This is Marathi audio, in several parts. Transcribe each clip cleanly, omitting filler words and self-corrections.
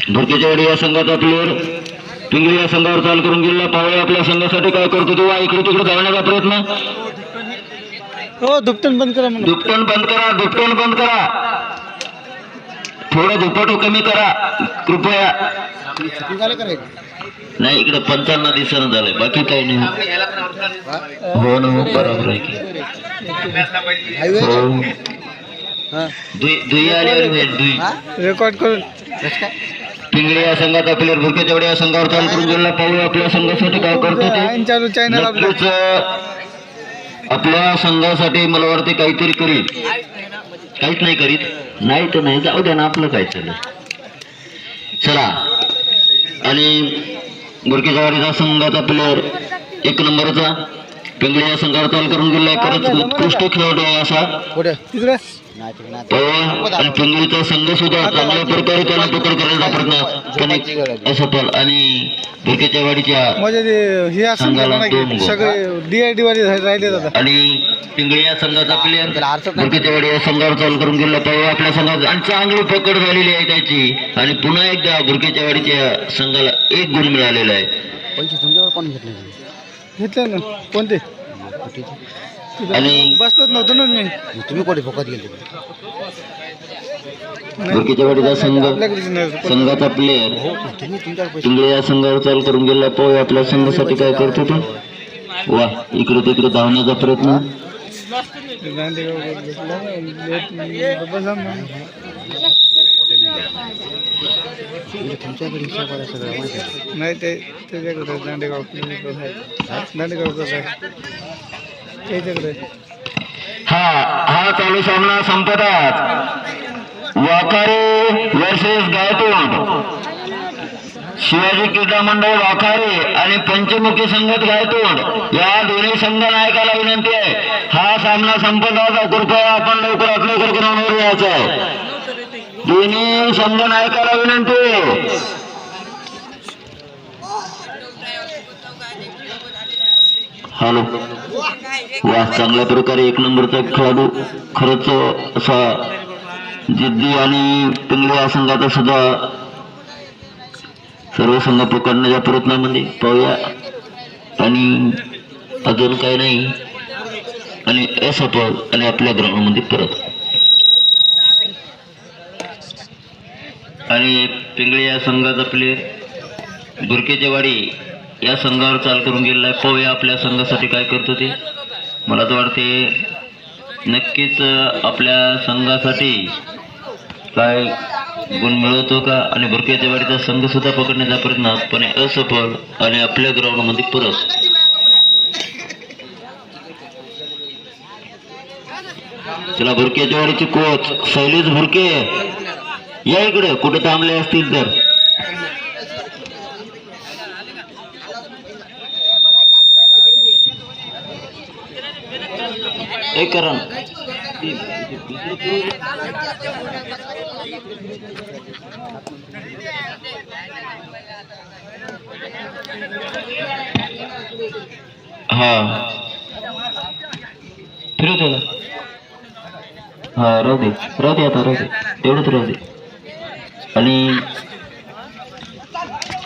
भुरकेच्यावाडी या संघाचा प्लेअर पिंगळी या संघावर चाल करून गेला. पावळे आपल्या संघासाठी काय करतो तेव्हा इकडे तिकडे धावण्याचा प्रयत्न. हो दुपटन बंद करा. दुपटन बंद करा. दुपटन बंद करा. थोडं दुपट कमी करा कृपया. नाही इकडे 55 दिवसानं झालंय बाकी काही नाही. हो ना बरोबर आहे की. दुई आल्यावर दुई रेकॉर्ड करून पिंगळी या संघाचा प्लेअर भुरकेच्यावाडी या संघावर चाल करून गेला. पाहू आपल्या संघासाठी काय करतो ते. नक्कीच आपल्या संघासाठी मला वाटते काहीतरी करीत. काहीच नाही करीत. नाही तर नाही जाऊ द्या ना आपलं काय चाललं. चला आणि भुरकेच्यावाडीचा संघाचा प्लेअर 1 नंबरचा पिंगळी या संघावर चाल करून गेलाय. खरंच उत्कृष्ट खेळाडू आहे असा. आणि पिंगळीचा संघ सुद्धा चांगल्या प्रकारे त्याला पकड करायचा प्रयत्न असफल. आणि भुरकेच्यावाडीच्या संघाला 2 गोल. आणि पिंगळी या संघाचा प्लेअर भुरकेच्यावाडी या संघावर चालू करून गेला. तेव्हा आपल्या संघात आणि चांगली पकड झालेली आहे त्याची. आणि पुन्हा एकदा भुरकेच्यावाडीच्या संघाला 1 गुण मिळालेला आहे. घेतलं ना कोणते आणि बसतोच नव्हतं ना मी. तुम्ही कोणी फोकत गेले. भुरकेच्यावाडीचा संघाचा प्लेअर पिंगळी या संघावर चाल करून गेला. पोय आपल्या संघासाठी काय करतो तो. वा इकडे तिकडे धावण्याचा प्रयत्न. नाही ते त्याच्याकडे दांडेगाव त्याच्याकडे. हा चालू सामना संपतात. वाखारे वर्सेस गायतोड. शिवाजी क्रीडा मंडळ वाखारे आणि पंचमुखी संघात गायतोड या दोन्ही संघ नायकाला विनंती आहे. हा सामना संपतात. कृपया आपण लवकरात लवकर ग्राउंडवर यायचं आहे. दोन्ही संघ नायकाला विनंती. हॅलो वा चांगल्या प्रकारे 1 नंबरचा खेळाडू. खरंच असा जिद्दी आणि पिंगळी या संघाचा सुद्धा सर्व संघ पकडण्याच्या प्रयत्नामध्ये पाहूया. आणि अजून काही नाही आणि असफल. आणि आपल्या ग्राउंडमध्ये परत. आणि पिंगळी या संघाचा प्लेअर भुरकेच्यावाडी या संघावर चाल करून गेलेला आहे. पाहूया आपल्या संघासाठी काय करतो ते. मला तर वाटते नक्कीच आपल्या संघासाठी काय गुण मिळवतो का. आणि भुरकेच्यावाडीचा संघ सुद्धा पकडण्याचा प्रयत्न पण असफल. आणि आपल्या ग्राउंडमध्ये परत. चला भुरकेच्यावाडीची कोच शैलेश भुरके या इकडे. कुठे थांबले असतील तर. एक करण हा फिरव त्याला. हा राहू दे आता राहू दे तेवढंच राहू दे. आणि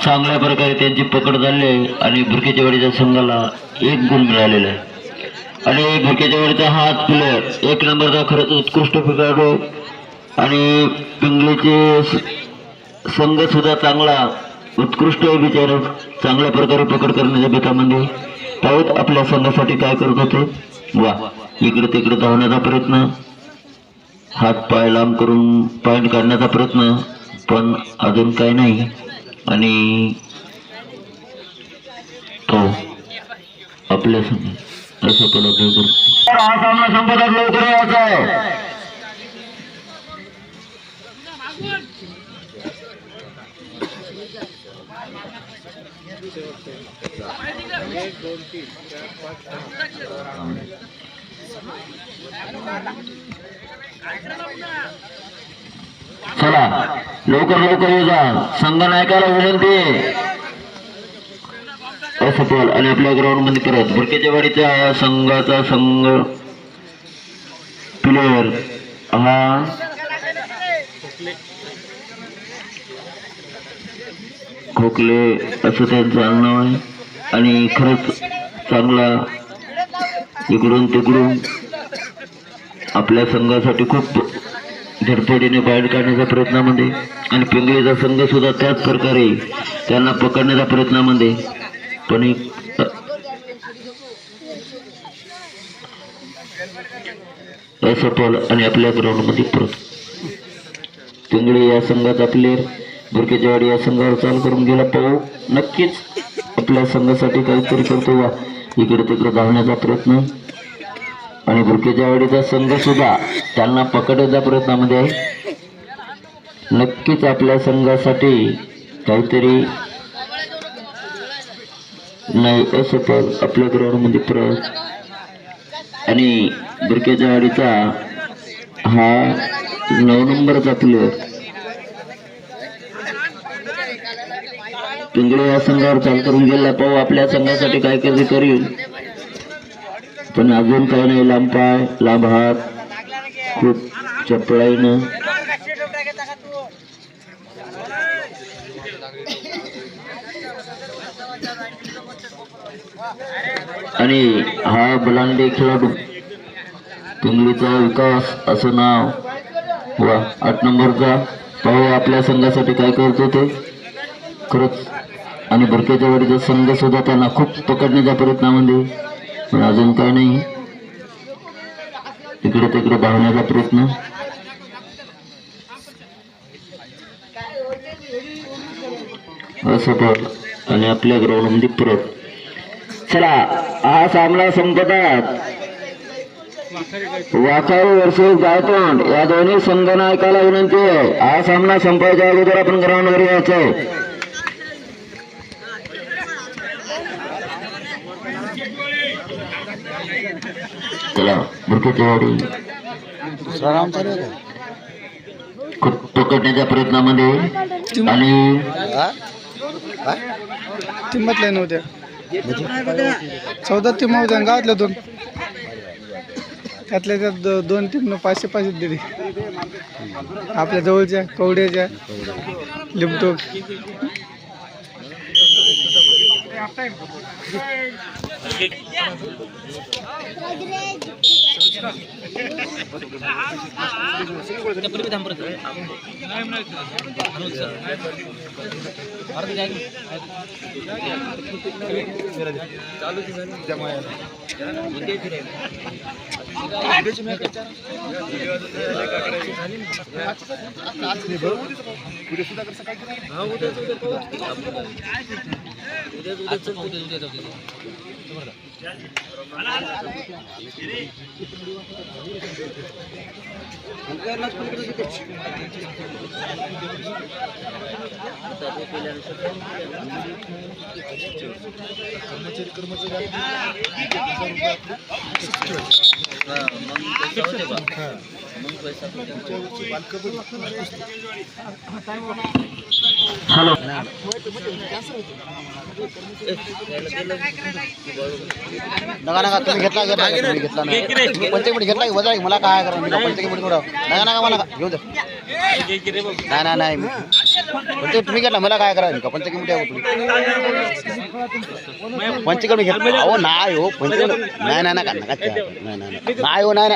चांगल्या प्रकारे त्यांची पकड झाली आहे. आणि भुरकेच्यावाडीच्या संघाला 1 गुण मिळालेला आहे. आणि भुरकेच्यावाडीचा हा प्लेअर 1 नंबरचा खरंच उत्कृष्ट खेळाडू. आणि पिंगळीचे संघ सुद्धा चांगला उत्कृष्ट विचार चांगल्या प्रकारे पकड करण्याच्या बेतामध्ये. पाहूत आपल्या संघासाठी काय करत होते. वा इकडे तिकडे धावण्याचा प्रयत्न. हात पाय लांब करून पॉईंट काढण्याचा प्रयत्न पण अजून काही नाही. आणि तो आपल्या संघ असं करू. हा सामना संपतात. लवकर यायचा आहे. चला लवकर लवकर येऊ जा. संघ नायकाला विनंती. असफल. आणि आपल्या ग्राउंड मध्ये परत. भुरकेच्यावाडीच्या संघाचा संघ प्लेअर हा खोकले असं त्यांचं आडनाव आहे. आणि खरंच चांगला इकडून तिकडून आपल्या संघासाठी खूप धडपडीने बाहेर काढण्याच्या प्रयत्नामध्ये आणि पिंगळीचा संघ सुद्धा त्याच प्रकारे त्यांना पकडण्याच्या प्रयत्नामध्ये पण असफल आणि आपल्या ग्राउंडमध्ये परत पिंगळी या संघाचा प्लेअर बुरकेचेवाडी या संघावर चाल करून गेला. पाहू नक्कीच आपल्या संघासाठी काहीतरी करतो वा इकडे तिकडे धावण्याचा प्रयत्न आणि बुरकेचेवाडीचा संघ सुद्धा त्यांना पकडण्याच्या प्रयत्नामध्ये आहे. नक्कीच आपल्या संघासाठी काहीतरी नाही असफल आपल्या ग्राउंडमध्ये परत आणि बुरकेचेवाडीचा हा 9 नंबरचा प्लेअर पिंगळे या संघावर चाल करून गेला. पाहू आपल्या संघासाठी काय कधी करील पण अजून काही नाही. लांब पाय लांब हात खूप चपळाईनं आणि हा बलांडे खेळाडू पिंगळीचा विकास असं नाव वा 8 नंबरचा. पाहू आपल्या संघासाठी काय करतो ते खरंच आणि बुरकेचेवाडीचा संघ सुद्धा त्यांना खूप पकडण्याच्या प्रयत्नामध्ये पण अजून काय नाही. इकडे तिकडे धावण्याचा प्रयत्न असफल आणि आपल्या ग्राउंडमध्ये परत. चला हा सामना संपतात. वाकाळू वर्सेस गायतोंड या दोन्ही संघांना ऐकायला विनंती आहे. हा सामना संपायच्या अगोदर आपण ग्राउंडवर यायचं आहे. चला बुरकेचेवाडी पकडण्याच्या प्रयत्नामध्ये आणि टीमातल्या नव्हत्या 14 टीम होत्या गावातल्या 2 त्यातल्या त्यात 2 टीमनं 500 दिली. आपल्या जवळच्या कवड्याच्या लिमटोक हॅलो नका नका तुम्ही घेतला नाही पंचमीठ घेतला की वजा मला काय करा पंचमीठ थोडं नका नका मला घेऊ दे नाही पंचमीठ तुम्ही घेतला मला काय करा का पंचमीठ आहे तुम्ही पंचमीठ घेतला हो नाही हो पंचमीठ नाही नका नका नाही हो नाही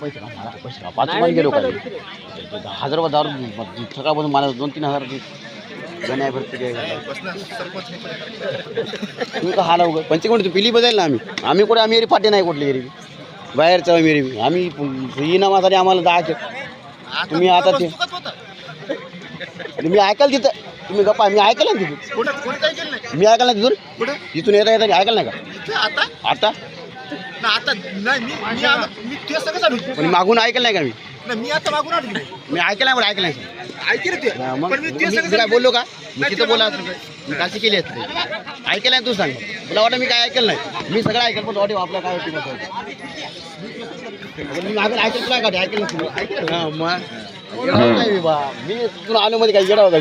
पैसे 5 रुपये गेलो का 1000 रुपये दारू सकाळपासून मला 2-3 हजार गण्या भरती तुम्ही का हाला उघड पंचमीठ पिली बजाईल ना आम्ही कुठे आम्ही फाटे नाही कुठली एरी बाहेरचा मेरी आम्ही इनामासाठी आम्हाला 10 तुम्ही आता ते मी ऐकाल तिथं तुम्ही गप्पा मी ऐकायला ना तिथून मी ऐकायला ना तिथून तिथून येता येता ऐकायला नाही का आता पण मागून ऐकायला नाही का मी ऐकायला पण ऐकलं नाही मग मी काय बोललो का मी तिथं बोला मी काशी केली असते ऐकायला तू सांग तुला वाटतं मी काय ऐकलं नाही मी सगळं ऐकलं पण वाटेल आपलं काय होती मी मागून ऐकलं तुला काय ऐकलं ऐकलं मग मी तुला आलो मध्ये काही गेला होता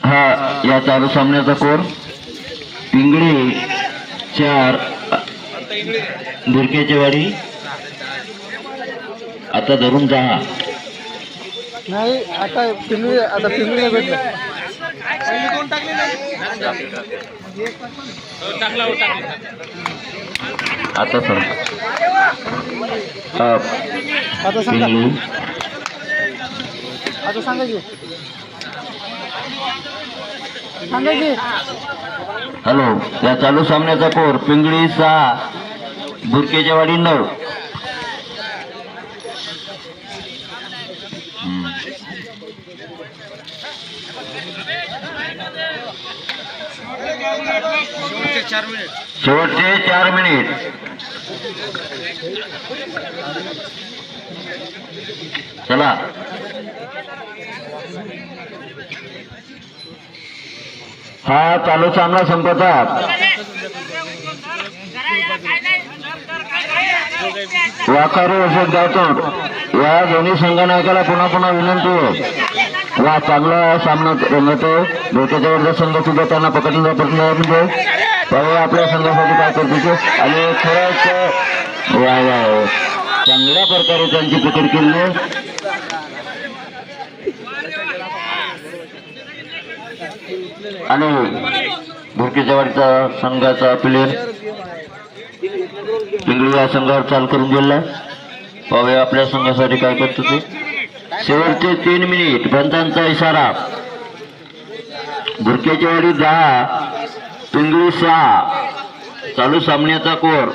हा या चालू सामन्याचा कोर पिंगळी 4 बुरकेचेवाडी आता धरून 10. नाही आता पिंगळीला भेटलं. आता सर आता सांगा पिंगळी आता सांगा की हॅलो. या चालू सामन्याचा कोर पिंगळी 6 बुरकेचेवाडी 9. शेवटचे 4 मिनिट. चला हा चालू सामना संपतात. वाकारी वर्षात गावतोड या दोन्ही संघनायकाला पुन्हा पुन्हा विनंती आहे. वा चांगला सामना रंगतो. डोक्याच्या वरचा संघ सुद्धा त्यांना पकडण्याचा प्रयत्न म्हणजे त्यावेळी आपल्या संघासाठी काय करतो आणि खरंच वा वा चांगल्या प्रकारे त्यांची पकड केली. आणि भुरकेच्यावाडीचा संघाचा प्लेयर पिंगळी या संघावर चाल करून गेला. पाहूया आपल्या संघासाठी काय करतो ते. शेवटचे 3 मिनिट. पंचांचा इशारा. भुरकेच्यावाडी 10 पिंगळी 6. चालू सामन्याचा कोर.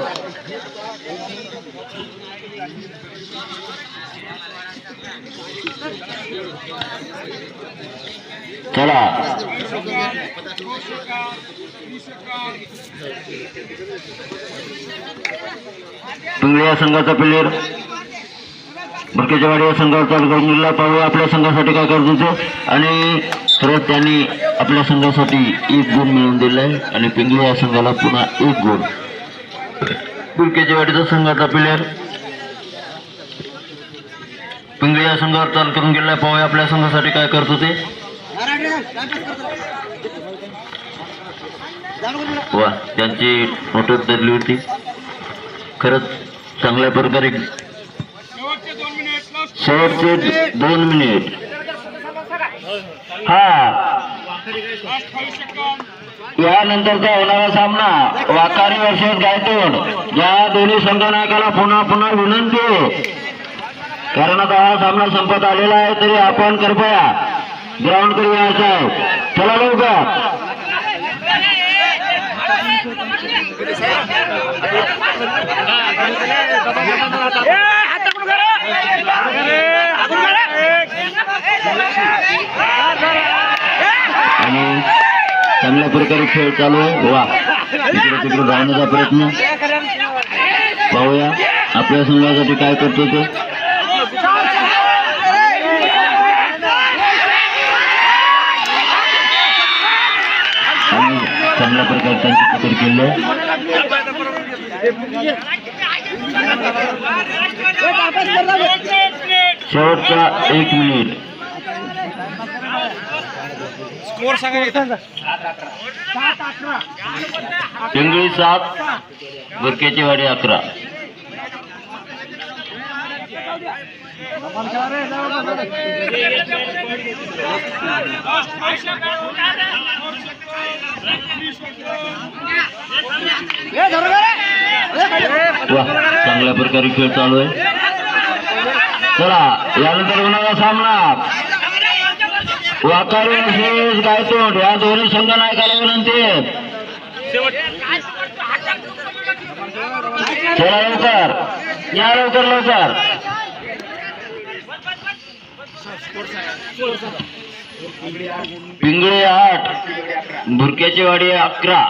चला पिंगळी या संघाचा प्लेयर भुरकेच्यावाडी या संघावर चालू करून गेला. पाहूया आपल्या संघासाठी काय करत होते. आणि खरंच त्यांनी आपल्या संघासाठी 1 गुण मिळवून दिलाय आणि पिंगळी या संघाला पुन्हा 1 गुण. भुरकेच्यावाडीचा संघाचा प्लेयर पिंगळी या संघावर चालू करून गेलाय. पाहूया आपल्या संघासाठी काय करत होते. वा त्यांची नोटच धरली होती. खरंच चांगल्या प्रकारे. शेवटचे 2 मिनिट. यानंतरचा होणारा सामना वाकारी वर्सेस गायतोड या दोन्ही संघनायकाला पुन्हा पुन्हा विनंती आहे. कारण आता हा सामना संपत आलेला आहे तरी आपण कृपया ग्राउंड कडे यायचं आहे. चला लवकर. आणि चांगल्या प्रकारे खेळ चालू आहे. वा इकडे तिकडे जाण्याचा प्रयत्न. पाहूया आपल्या संघासाठी काय करतो ते. आणि चांगल्या प्रकारे त्यांची पकड केली. शेवटचा 1 मिनिट. पिंगळी 7 भुरकेचेवाडी 11. वा चांगल्या प्रकारे खेळ चालू आहे. चला यानंतर होणारा सामना वाकारी वर्सेस गायतोड या दोन्ही संघनायकाला विनंती आहे. चला लवकर या लवकर लवकर. पिंगळी 8 भुरकेचेवाडी 11.